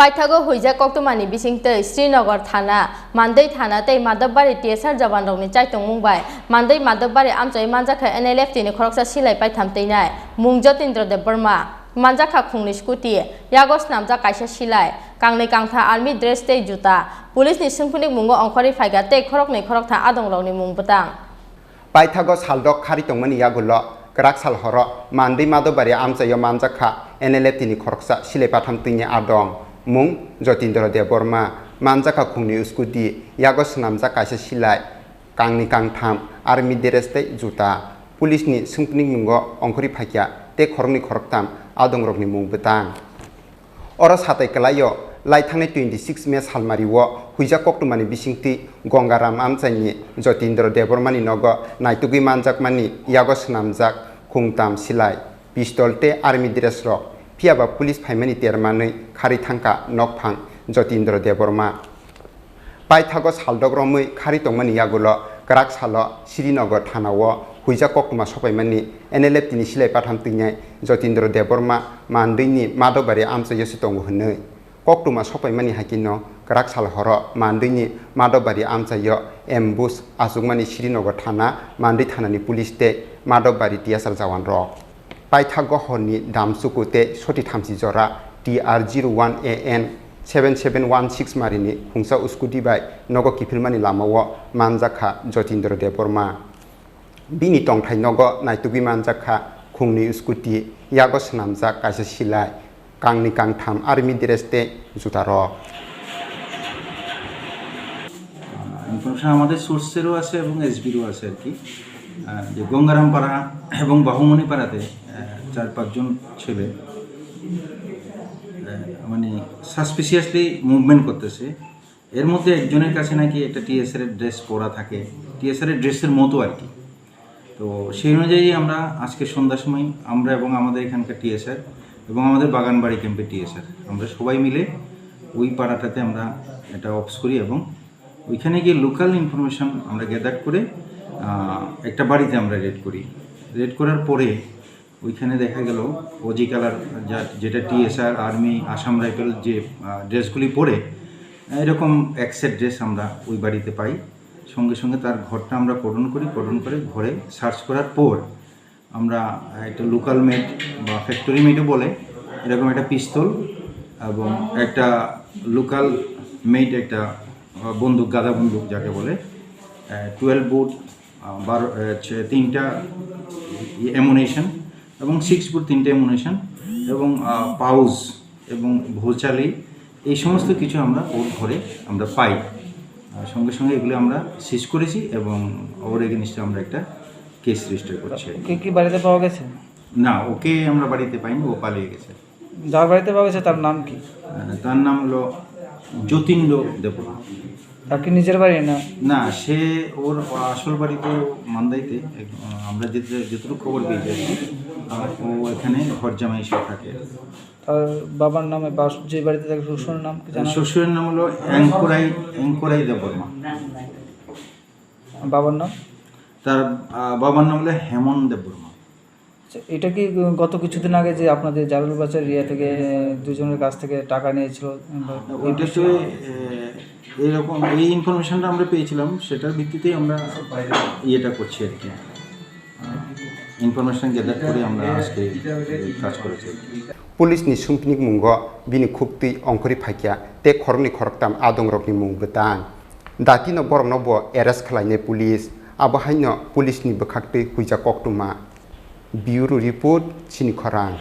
Paithago Huija Koktumani Bisingte, Srinagar Thana, Monday Thana, Tay Madabari, Tiesar Javandong, Chaitung Mumbai, Monday Madabari, Amjay Manjakha, NLFT, in Khoroksa Silai Patham Twinai, Mungjotindra de Burma, Manjakha Khungni Skuti, Yagos Namja Kaisha Silai, Kangni Kangtha Army Dress Day Juta, Police ni Symphony Mungo on Khorifaiga, Take Khorokni Khorokta Adong Loni Mumbutang. Paithagos Haldok Karitongmani Yagulo. Kraksal horo mandi madobari amsayo manjakha NLFT ni Khoroksa Silai Patham Twinai adong mung jotindra de Burma manjakha khungni uskudi yagos namja kaisa Silai kangni kangtham army dereste juta police ni sungpning mungo ongkhori phakya te khorongni khoroktam adong rokni mung betang oro satai kalayo laithangni 26 May salmariwo huija koktumani bisingti Gongaram amchaini Jotindra Debormani nogo naitugi manjakmani yagos namjak khungtam Silai pistol te army dress rok phiaba police phaimani termani khari thangka nokphang Jotindra Deborma paithagos haldogromui khari tongmani yagulo kraksalo Srinagar thanawo huija koktuma sopaimani NLFT ni Silai Patham Twinai Jotindra Deborma mandini madobari amcha yositongo hwnoi Koktuma sopaimani hakino kraksal horo mandini madobari amchayo ambush asugmani Srinagar thana mandi thanani police te madobari tiasal jawan rok paithago honi damsukute soti thamsi jora TR01AN 7716 marini hungsa uskudi bai nogo kifilmani lamawo Manjakha Jotindra Deborma bini tongthai nogo naitugi Manjakha khungni uskudi yagos namja kaisa Silai Kangni Kangtham army dereste jutaro information আমাদের সোর্সেরও আছে এবং এসবিরও আছে আর কি যে গঙ্গারাম পাড়া এবং বাহুমণি পাড়াতে 4-5 জন ছেলে মানে সাসপিসিয়াসলি মুভমেন্ট করতেছে এর মধ্যে একজনের কাছে নাকি একটা টিএসআর এর ড্রেস পরা থাকে টিএসআর এর ড্রেসের মতো আর কি তো সেই অনুযায়ী আমরা আজকে সন্ধ্যার সময় আমরা এবং আমাদের এখানকার টিএসআর এবং আমাদের বাগানবাড়ি ক্যাম্পে টিএসআর আমরা সবাই মিলে ওই পাড়াটাতে আমরা এটা অফিস করি এবং ওইখানে গিয়ে লোকাল ইনফরমেশন আমরা গ্যাদার করে একটা বাড়িতে আমরা রেড করি রেড করার পরে ওইখানে দেখা গেল ওজি কালার যেটা টিএসআর আর্মি আসাম রাইফেল যে ড্রেসগুলি পরে এরকম এক সেট ড্রেস আমরা ওই বাড়িতে পাই সঙ্গে সঙ্গে তার ঘরটা আমরা কর্ডন করি কর্ডন করে ঘরে সার্চ করার পর আমরা একটা লোকাল মেড বা ফ্যাক্টরি মেডও বলে এরকম একটা পিস্তল এবং একটা লোকাল মেড একটা বন্দুক গাদা বন্দুক যাকে বলে 12 বুট 3টা অ্যামুনেশন এবং 6 বুট 3টা অ্যামুনেশন এবং পাউজ এবং ভোচালি এই সমস্ত কিছু আমরা ওর ঘরে আমরা পাই সঙ্গে সঙ্গে এগুলো আমরা সিজ করেছি এবং ওর এগেইনস্টে আমরা একটা কেস রেজিস্টার করছি ওকে কি বাড়িতে পাওয়া গেছে না ওকে আমরা বাড়িতে পাইনি ও পালিয়ে গেছে যার বাড়িতে পাওয়া গেছে তার নাম কি তার নাম হলো যতীন্দ্র দেববর্মা তার কি নিজের বাড়ি না না সে ওর আসল বাড়ি তো মান্দাইতে আমরা যেটুকু খবর পেয়েছি ও এখানে ঘর জামাই হিসেবে থাকে তার বাবার নামে বা যে বাড়িতে থাকে শ্বশুরের নাম কি জানেন শ্বশুরের নাম হলো অঙ্কুরাই দেববর্মা বাবার নাম তার বাবার নাম হলো হেমন্ত দেববর্মা এটা কি গত কিছুদিন আগে যে আপনাদের জারুল বাজার এরিয়া থেকে দুজনের কাছ থেকে টাকা নিয়েছিল ওইটা তো এরকম এই ইনফরমেশনটা আমরা পেয়েছিলাম সেটার ভিত্তিতেই আমরা ইয়েটা করছি আর কি ইনফরমেশন গ্যাদার করে আমরা আজকে কাজ করেছি police ni sungpnik mungo bini khukti ongkhori phakya te khorni khoroktam adong rokni mung betang dati no borok no bo arrest khlaine police abo haino police ni bakhakte huija koktuma bureau report Chini Khorang